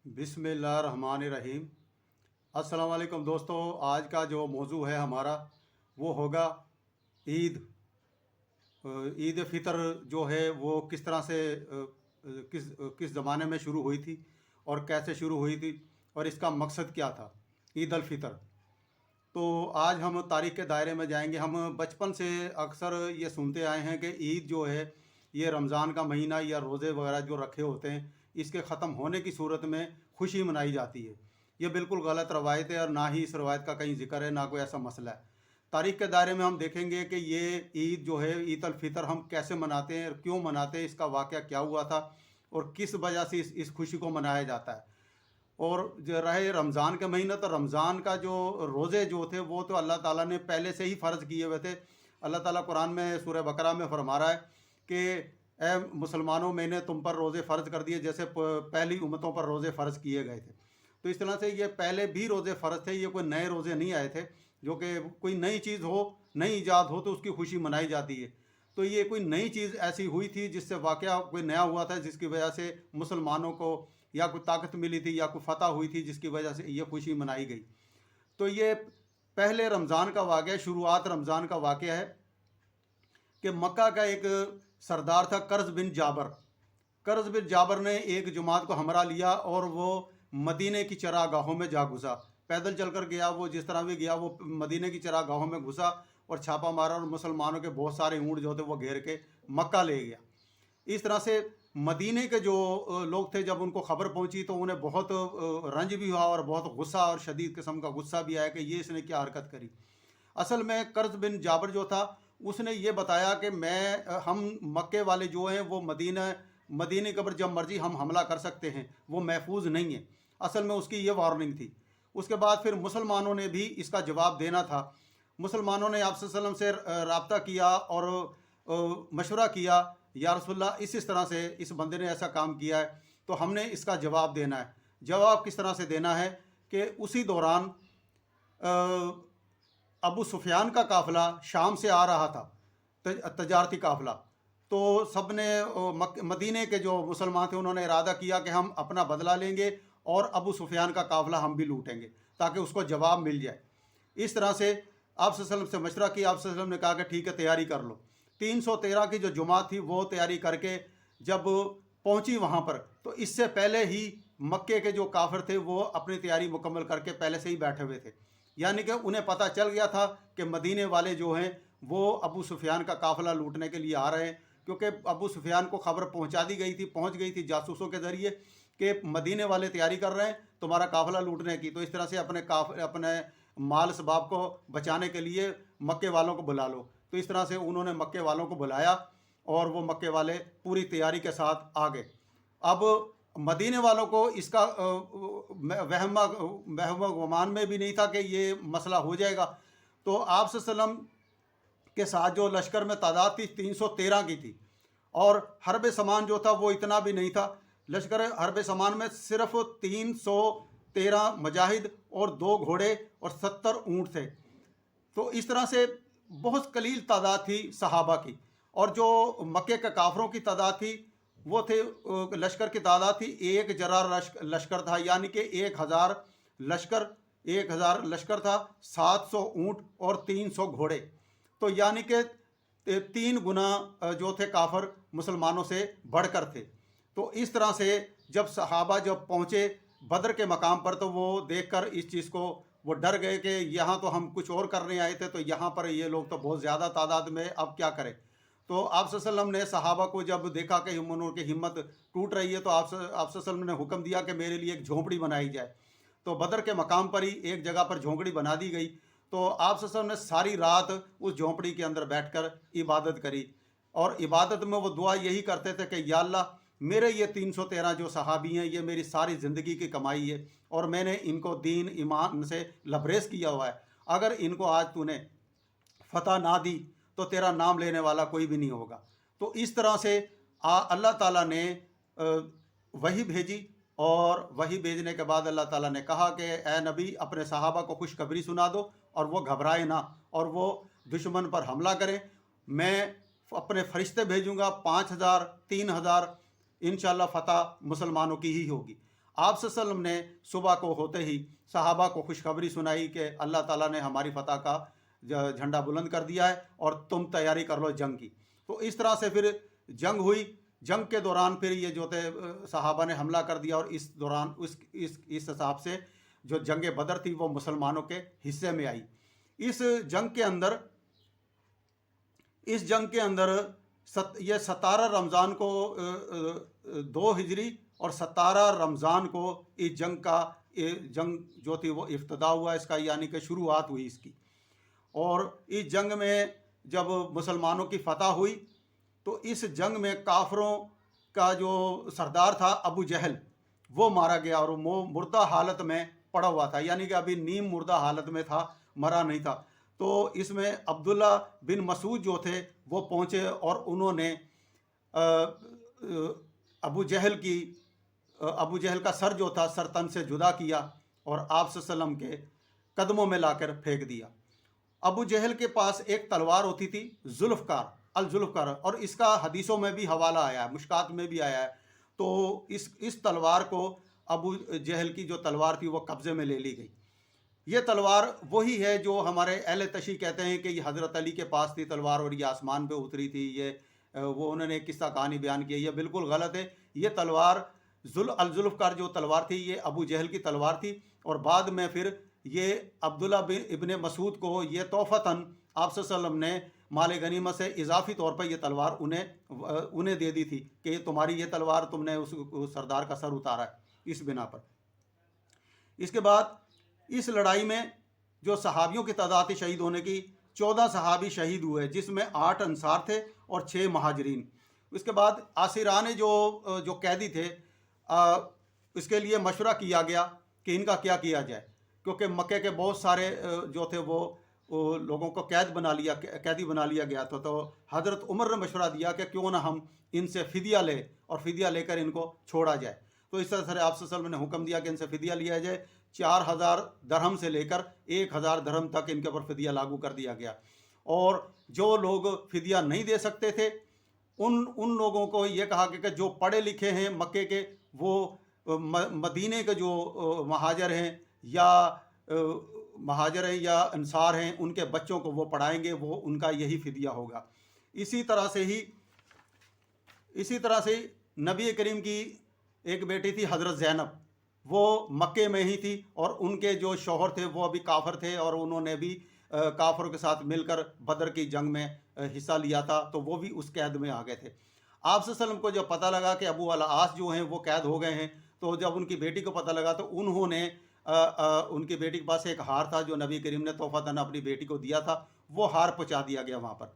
बिस्मिल्लाहिर्रहमानिर्रहीम। अस्सलाम वालेकुम दोस्तों, आज का जो मौजू है हमारा वो होगा ईद। ईद फ़ितर जो है वो किस तरह से किस ज़माने में शुरू हुई थी और कैसे शुरू हुई थी और इसका मकसद क्या था, ईद अल फ़ितर। तो आज हम तारीख़ के दायरे में जाएंगे। हम बचपन से अक्सर ये सुनते आए हैं कि ईद जो है ये रमज़ान का महीना या रोज़े वगैरह जो रखे होते हैं, इसके ख़त्म होने की सूरत में खुशी मनाई जाती है। ये बिल्कुल गलत रवायत है और ना ही इस रवायत का कहीं ज़िक्र है, ना कोई ऐसा मसला है। तारीख़ के दायरे में हम देखेंगे कि ये ईद जो है, ईद अल फ़ितर, हम कैसे मनाते हैं और क्यों मनाते हैं, इसका वाक़या क्या हुआ था और किस वजह से इस खुशी को मनाया जाता है। और जो रहे रमज़ान के महीना, तो रमज़ान का जो रोज़े जो थे वो तो अल्लाह ताला ने पहले से ही फ़र्ज़ किए हुए थे। अल्लाह ताला कुरान में सूरह बकरा में फरमा रहा है कि ए मुसलमानों, मैंने तुम पर रोज़े फ़र्ज़ कर दिए जैसे पहली उम्मतों पर रोज़े फ़र्ज़ किए गए थे। तो इस तरह से ये पहले भी रोज़े फ़र्ज़ थे, ये कोई नए रोज़े नहीं आए थे। जो कि कोई नई चीज़ हो, नई ईजाद हो तो उसकी खुशी मनाई जाती है। तो ये कोई नई चीज़ ऐसी हुई थी जिससे वाक़या कोई नया हुआ था, जिसकी वजह से मुसलमानों को या कोई ताकत मिली थी या कोई फ़तह हुई थी, जिसकी वजह से ये खुशी मनाई गई। तो ये पहले रमज़ान का वाक़या, शुरुआत रमज़ान का वाक़या है कि मक्का का एक सरदार था कर्ज़ बिन जाबर। कर्ज़ बिन जाबर ने एक जमात को हमरा लिया और वो मदीने की चरागाहों में जा घुसा। पैदल चलकर गया वो, जिस तरह भी गया वो मदीने की चरागाहों में घुसा और छापा मारा और मुसलमानों के बहुत सारे ऊँट जो थे वो घेर के मक्का ले गया। इस तरह से मदीने के जो लोग थे, जब उनको ख़बर पहुंची तो उन्हें बहुत रंज भी हुआ और बहुत गुस्सा और शदीद किस्म का गुस्सा भी आया कि ये इसने क्या हरकत करी। असल में कर्ज़ बिन जाबर जो था, उसने ये बताया कि हम मक्के वाले जो हैं वो मदीने के ऊपर जब मर्जी हम हमला कर सकते हैं, वो महफूज नहीं है। असल में उसकी ये वार्निंग थी। उसके बाद फिर मुसलमानों ने भी इसका जवाब देना था। मुसलमानों ने आप सल्लल्लाहु अलैहि वसल्लम से रब्ता किया और मशवरा किया, या रसूलल्लाह इस तरह से इस बंदे ने ऐसा काम किया है, तो हमने इसका जवाब देना है। जवाब किस तरह से देना है कि उसी दौरान अबू सुफियान का काफ़िला शाम से आ रहा था, तजारती काफ़िला। तो सब ने मदीने के जो मुसलमान थे उन्होंने इरादा किया कि हम अपना बदला लेंगे और अबू सुफियान का काफ़िला हम भी लूटेंगे ताकि उसको जवाब मिल जाए। इस तरह से आप सल्लल्लाहु अलैहि वसल्लम से मशवरा किया। आप सल्लल्लाहु अलैहि वसल्लम ने कहा कि ठीक है, तैयारी कर लो। 313 की जो जमात थी वो तैयारी करके जब पहुंची वहां पर, तो इससे पहले ही मक्के के जो काफिर थे वो अपनी तैयारी मुकम्मल करके पहले से ही बैठे हुए थे। यानी कि उन्हें पता चल गया था कि मदीने वाले जो हैं वो अबू सुफियान का काफिला लूटने के लिए आ रहे हैं, क्योंकि अबू सुफियान को खबर पहुंच गई थी जासूसों के ज़रिए कि मदीने वाले तैयारी कर रहे हैं तुम्हारा काफिला लूटने की। तो इस तरह से अपने माल सबाब को बचाने के लिए मक्के वालों को बुला लो। तो इस तरह से उन्होंने मक्के वालों को बुलाया और वो मक्के वाले पूरी तैयारी के साथ आ गए। अब मदीने वालों को इसका वहम गुमान में भी नहीं था कि ये मसला हो जाएगा। तो आप सल्लम के साथ जो लश्कर में तादाद थी 313 की थी, और हरब सामान जो था वो इतना भी नहीं था। लश्कर हरब सामान में सिर्फ 313 मुजाहिद और 2 घोड़े और 70 ऊँट थे। तो इस तरह से बहुत कलील तादाद थी सहाबा की। और जो मक्के के काफरों की तादाद थी वो थे, लश्कर की तादाद थी 1 जरार लश्कर था, यानी कि 1000 लश्कर था, 700 ऊँट और 300 घोड़े। तो यानी कि 3 गुना जो थे काफर मुसलमानों से बढ़कर थे। तो इस तरह से जब सहाबा जब पहुँचे बदर के मकाम पर, तो वो देखकर इस चीज़ को वो डर गए कि यहाँ तो हम कुछ और करने आए थे, तो यहाँ पर ये लोग तो बहुत ज़्यादा तादाद में, अब क्या करें। तो आप सल्लल्लाहु अलैहि वसल्लम ने सहाबा को जब देखा कि उनकी हिम्मत टूट रही है, तो आप सल्लल्लाहु अलैहि वसल्लम ने हुक्म दिया कि मेरे लिए एक झोंपड़ी बनाई जाए। तो बदर के मकाम पर ही एक जगह पर झोंपड़ी बना दी गई। तो आप सल्लल्लाहु अलैहि वसल्लम ने सारी रात उस झोंपड़ी के अंदर बैठकर इबादत करी, और इबादत में वो दुआ यही करते थे कि या अल्लाह, मेरे ये 313 जो सहाबी हैं ये मेरी सारी ज़िंदगी की कमाई है और मैंने इनको दीन ईमान से लबरेज किया हुआ है। अगर इनको आज तूने फ़तह ना दी तो तेरा नाम लेने वाला कोई भी नहीं होगा। तो इस तरह से अल्लाह ताला ने वही भेजी, और वही भेजने के बाद अल्लाह ताला ने कहा कि ए नबी, अपने सहाबा को खुशखबरी सुना दो और वो घबराए ना और वो दुश्मन पर हमला करें। मैं अपने फरिश्ते भेजूँगा 5000 3000, इंशाअल्लाह फ़तह मुसलमानों की ही होगी। آپ صلی اللہ علیہ وسلم نے صبح کو ہوتے ہی صحابہ کو خوشخبری سنائی کہ اللہ تعالیٰ نے ہماری فتح کا جھنڈا بلند کر دیا ہے اور تم تیاری کر لو جنگ کی۔ تو اس طرح سے پھر جنگ ہوئی۔ جنگ کے دوران پھر یہ جو تھے صحابہ نے حملہ کر دیا، اور اس دوران اس حساب سے جو جنگ بدر تھی وہ مسلمانوں کے حصے میں آئی۔ اس جنگ کے اندر یہ 17 رمضان کو 2 ہجری اور 17 رمضان کو اس جنگ جو تھی وہ ابتدا ہوا اس کا، یعنی کہ شروعات ہوئی اس کی۔ اور اس جنگ میں جب مسلمانوں کی فتح ہوئی تو اس جنگ میں کافروں کا جو سردار تھا ابو جہل وہ مارا گیا، اور وہ مردہ حالت میں پڑا ہوا تھا، یعنی کہ ابھی نیم مردہ حالت میں تھا، مرا نہیں تھا۔ تو اس میں عبداللہ بن مسعود جو تھے وہ پہنچے اور انہوں نے ابو جہل کا سر جو تھا سر تن سے جدا کیا اور آپ صلی اللہ علیہ وسلم کے قدموں میں لا کر پھینک دیا۔ ابو جہل کے پاس ایک تلوار ہوتی تھی الذوالفقار، اور اس کا حدیثوں میں بھی حوالہ آیا ہے، مشکات میں بھی آیا ہے۔ تو اس تلوار کو ابو جہل کی جو تلوار تھی وہ قبضے میں لے لی گئی۔ یہ تلوار وہی ہے جو ہمارے اہل تشیع کہتے ہیں کہ یہ حضرت علی کے پاس تھی تلوار اور یہ آسمان پہ اتری تھی، وہ انہوں نے قصہ کہانی بیان کی ہے، یہ بالکل غلط ہے۔ یہ تلوار الذوالفقار جو تلوار تھی یہ ابو جہل کی تلوار تھی، اور بعد میں پھر یہ عبداللہ ابن مسعود کو یہ تحفتاً آپ صلی اللہ علیہ وسلم نے مال غنیمت سے اضافی طور پر یہ تلوار انہیں دے دی تھی کہ یہ تمہاری یہ تلوار تم نے اس سردار کا سر اتارا ہے، اس بنا پر۔ اس کے بعد اس لڑائی میں جو صحابیوں کی تعداد تھی شہید ہونے کی، 14 صحابی شہید ہوئے، جس میں 8 انصار تھے اور 6 مہاجرین۔ اس کے بعد اسیران جو قیدی تھے اس کے لیے مشورہ کیا گیا کہ ان کا کیا کیا جائے، کیونکہ مکے کے بہت سارے جو تھے وہ لوگوں کو قیدی بنا لیا گیا تھا۔ تو حضرت عمر نے مشورہ دیا کہ کیوں نہ ہم ان سے فدیہ لیں اور فدیہ لے کر ان کو چھوڑا جائے۔ تو اس طرح سے آپ صلی اللہ علیہ وسلم نے حکم دیا کہ ان سے فدیہ لیا جائے۔ 4000 درہم سے لے کر 1000 درہم تک ان کے اوپر فدیہ لاگو کر دیا گیا، اور جو لوگ فدیہ نہیں دے سکتے تھے ان لوگوں کو یہ کہا کہ جو پڑھے لکھے ہیں مکے کے، وہ مدینے کے جو مہاجر ہیں یا انصار ہیں، ان کے بچوں کو وہ پڑھائیں گے، وہ ان کا یہی فدیہ ہوگا۔ اسی طرح سے نبی کریم کی ایک بیٹی تھی حضرت زینب، وہ مکے میں ہی تھی، اور ان کے جو شوہر تھے وہ بھی کافر تھے، اور انہوں نے بھی کافروں کے ساتھ مل کر بدر کی جنگ میں حصہ لیا تھا، تو وہ بھی اس قید میں آ گئے تھے۔ آپ صلی اللہ علیہ وسلم کو جب پتہ لگا کہ ابو العاص جو ہیں وہ قید ہو گئے ہیں، تو جب ان کی بیٹی کو پتہ لگا تو انہوں نے ان کی بیٹی کے پاس ایک ہار تھا جو نبی کریم نے تحفتاً اپنی بیٹی کو دیا تھا، وہ ہار پہنچا دیا گیا وہاں پر۔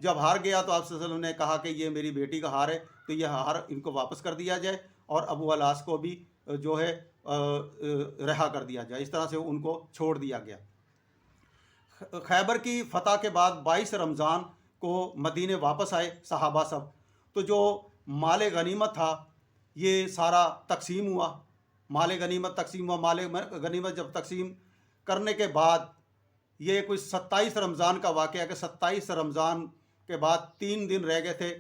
جب ہار گیا تو آپ صلی اللہ علیہ وسلم نے کہا کہ یہ میری بیٹی کا ہار ہے، تو یہ ہار ان کو واپس کر دیا جائے، اور ابو العاص کو بھی جو ہے رہا کر دیا جائے۔ اس طرح سے ان کو چھوڑ دیا گیا۔ خیبر کی فتح کے بعد 22 رمضان کو مدینے واپس آئے صحابہ سب، تو جو مال غنیمت تھا یہ سارا تقسیم ہوا۔ مال غنیمت جب تقسیم کرنے کے بعد یہ کوئی 27 رمضان کا واقعہ ہے کہ 27 رمضان کے بعد 3 دن رہ گئے تھے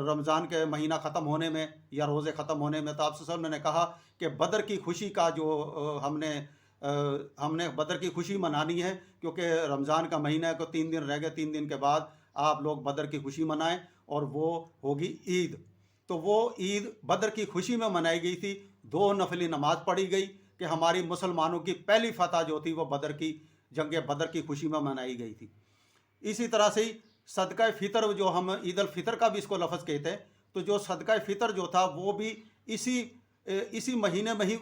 رمضان کے مہینہ ختم ہونے میں یا روزے ختم ہونے میں۔ تو آپ صلی اللہ علیہ وسلم نے کہا کہ بدر کی خوشی کا جو ہم نے بدر کی خوشی منانی ہے، کیونکہ رمضان کا مہینہ ہے، کو 3 دن رہ گئے، 3 دن کے بعد آپ لوگ بدر کی خوشی منائیں، اور وہ ہوگی عید۔ تو وہ عید بدر کی خوشی میں منائی گئی تھی، 2 نفلی نماز پڑھی گئی کہ ہماری مسلمانوں کی پہلی فتح جو تھی وہ جنگ بدر کی خوشی میں منائی گئی تھی۔ اسی طرح سے صدقہ فطر جو ہم عید الفطر کا بھی اس کو لفظ کہتے ہیں، تو جو صدقہ فطر جو تھا وہ بھی اسی مہینے میں ہی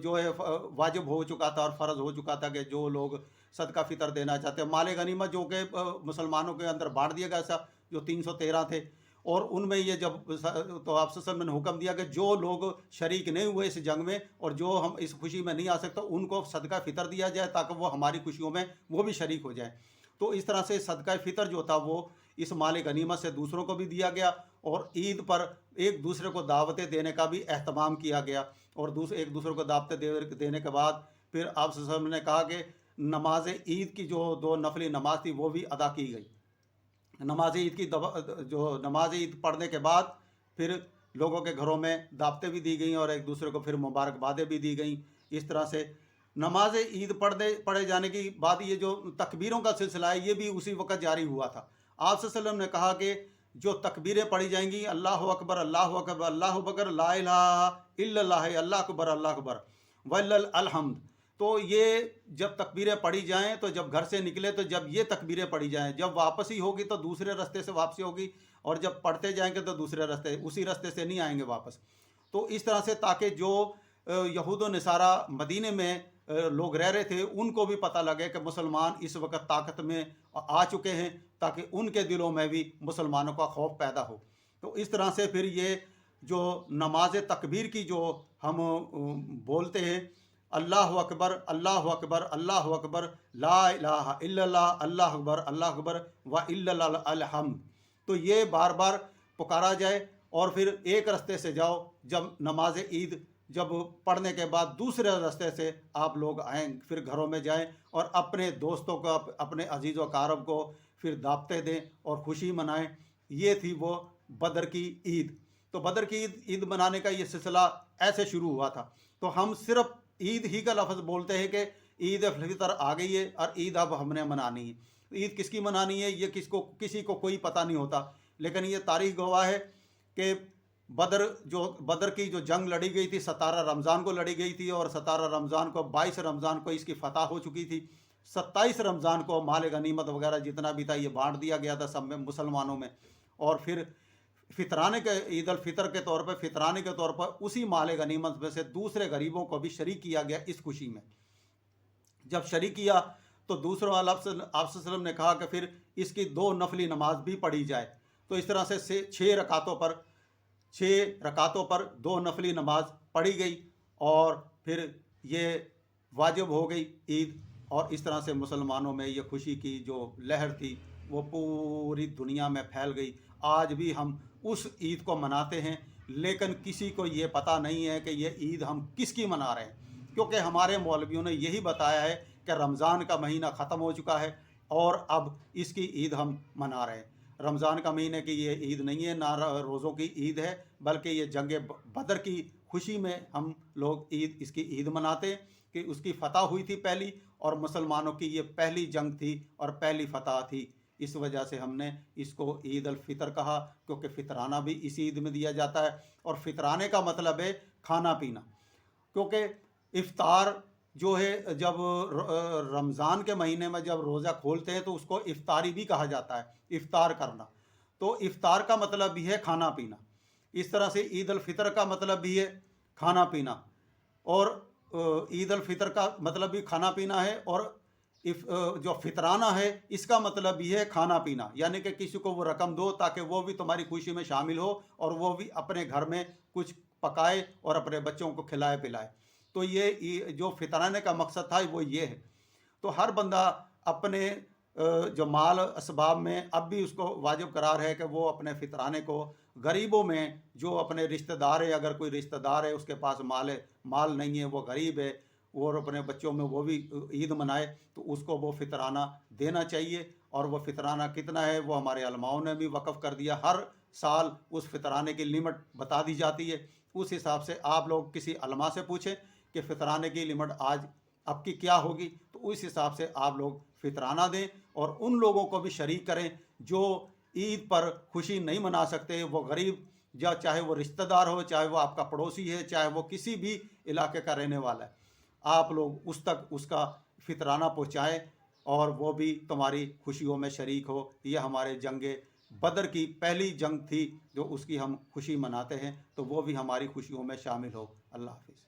جو ہے واجب ہو چکا تھا اور فرض ہو چکا تھا کہ جو لوگ صدقہ فطر دینا چاہتے ہیں، مال غنیمت جو کہ مسلمانوں کے اندر بانٹ دیا گیا تھا جو 313 تھے، اور ان میں یہ جب تو آپ صلی اللہ علیہ وسلم نے حکم دیا کہ جو لوگ شریک نہیں ہوئے اس جنگ میں اور جو ہم اس خوشی میں نہیں آ سکتے ان کو صدقہ فطر دیا جائے تاکہ وہ ہماری خوشیوں میں وہ بھی شریک ہو جائیں۔ تو اس طرح سے صدقہ فطر جو تھا وہ اس مال غنیمت سے دوسروں کو بھی دیا گیا، اور عید پر ایک دوسرے کو دعوتیں دینے کا بھی اہتمام کیا گیا، اور ایک دوسرے کو دعوتیں دینے کے بعد پھر آپ صلی اللہ علیہ وسلم نے کہا کہ نماز عید کی جو 2 نفلی نماز تھی وہ بھی ادا کی گئی۔ نماز عید پڑھنے کے بعد پھر लोगों के घरों में दावतें भी दी गई और एक दूसरे को फिर मुबारकबादें भी दी गई। इस तरह से नमाज ईद पढ़े जाने की बाद ये जो तकबीरों का सिलसिला है ये भी उसी वक्त जारी हुआ था। आप सल्लल्लाहु अलैहि वसल्लम ने कहा कि जो तकबीरें पढ़ी जाएंगी, अल्लाह अकबर अल्लाह अकबर अल्लाह अकबर ला इलाहा इल्लल्लाह अल्लाह अकबर वलिल्लाहिल हम्द, तो ये जब तकबीरें पढ़ी जाएं तो जब घर से निकले तो जब ये तकबीरें पढ़ी जाएं, जब वापसी होगी तो दूसरे रास्ते से वापसी होगी, और जब पढ़ते जाएंगे तो दूसरे रास्ते, उसी रास्ते से नहीं आएंगे वापस। तो इस तरह से ताकि जो यहूद व नसारा मदीने में लोग रह रहे थे उनको भी पता लगे कि मुसलमान इस वक्त ताकत में आ चुके हैं, ताकि उनके दिलों में भी मुसलमानों का खौफ पैदा हो। तो इस तरह से फिर ये जो नमाज तकबीर की जो हम बोलते हैं, अल्लाह अकबर अल्लाह अकबर अल्लाह अकबर ला इलाहा इल्लल्लाह अल्लाह अकबर व इल्लल्लाहिल हम्द, तो ये बार बार पुकारा जाए। और फिर एक रास्ते से जाओ, जब नमाज ईद जब पढ़ने के बाद दूसरे रास्ते से आप लोग आएँ, फिर घरों में जाएं और अपने दोस्तों को, अपने अजीज़ व कारब को फिर दावतें दें और खुशी मनाएं। ये थी वो बदर की ईद। तो बदर की ईद मनाने का ये सिलसिला ऐसे शुरू हुआ था। तो हम सिर्फ ईद ही का लफ्ज़ बोलते हैं कि ईद फितर आ गई है और ईद अब हमने मनानी है। ईद किसकी मनानी है ये किसी को कोई पता नहीं होता, लेकिन ये तारीख़ गवाह है कि बदर की जो जंग लड़ी गई थी 17 रमज़ान को लड़ी गई थी, और 17 रमज़ान को 22 रमज़ान को इसकी फ़तह हो चुकी थी। 27 रमज़ान को माल गनीमत वगैरह जितना भी था ये बांट दिया गया था सब में, मुसलमानों में। और फिर फितराने के ईद अल फितर के तौर पर, फितराने के तौर पर उसी माल गनीमत में से दूसरे गरीबों को भी शरीक किया गया इस खुशी में। जब शरीक किया तो दूसरों आप ने कहा कि फिर इसकी 2 नफली नमाज भी पढ़ी जाए। तो इस तरह से 6 रकातों पर 2 नफली नमाज पढ़ी गई और फिर ये वाजिब हो गई ईद। और इस तरह से मुसलमानों में ये खुशी की जो लहर थी वो पूरी दुनिया में फैल गई। आज भी हम उस ईद को मनाते हैं, लेकिन किसी को ये पता नहीं है कि ये ईद हम किसकी मना रहे हैं, क्योंकि हमारे मौलवियों ने यही बताया है कि रमज़ान का महीना ख़त्म हो चुका है और अब इसकी ईद हम मना रहे हैं। रमज़ान का महीने की ये ईद नहीं है, ना रोज़ों की ईद है, बल्कि ये जंग बदर की खुशी में हम लोग इसकी ईद मनाते हैं कि उसकी फ़तह हुई थी पहली, और मुसलमानों की ये पहली जंग थी और पहली फ़तह थी। इस वजह से हमने इसको ईद अल फितर कहा, क्योंकि फितराना भी इस ईद में दिया जाता है। और फितराने का मतलब है खाना पीना, क्योंकि इफ्तार जो है जब रमज़ान के महीने में जब रोज़ा खोलते हैं तो उसको इफ्तारी भी कहा जाता है, इफ्तार करना। तो इफ्तार का मतलब भी है खाना पीना। इस तरह से ईद अल फितर का मतलब भी है खाना पीना, और ईद अल फितर का मतलब भी खाना पीना है, और जो फितराना है इसका मतलब भी है खाना पीना, यानी कि किसी को वो रकम दो ताकि वो भी तुम्हारी खुशी में शामिल हो और वो भी अपने घर में कुछ पकाए और अपने बच्चों को खिलाए पिलाए। तो ये जो फितराने का मकसद था वो ये है। तो हर बंदा अपने जो माल असबाब में अब भी उसको वाजिब करार है कि वो अपने फितराने को गरीबों में, जो अपने रिश्तेदार है, अगर कोई रिश्तेदार है उसके पास माल नहीं है, वो गरीब है, और अपने बच्चों में वो भी ईद मनाए, तो उसको वो फितराना देना चाहिए। और वो फितराना कितना है वो हमारे अलमाओं ने भी वक़फ़ कर दिया। हर साल उस फितराने की लिमिट बता दी जाती है। उस हिसाब से आप लोग किसी अलमा से पूछें कि फितराने की लिमिट आज आपकी क्या होगी, तो उस हिसाब से आप लोग फितराना दें और उन लोगों को भी शरीक करें जो ईद पर खुशी नहीं मना सकते। वो गरीब, या चाहे वो रिश्तेदार हो, चाहे वो आपका पड़ोसी है, चाहे वो किसी भी इलाके का रहने वाला है, आप लोग उस तक उसका फितराना पहुँचाएँ और वो भी तुम्हारी खुशियों में शरीक हो। ये हमारे जंगे बदर की पहली जंग थी जो उसकी हम खुशी मनाते हैं, तो वो भी हमारी खुशियों में शामिल हो। अल्लाह हाफ़िज़।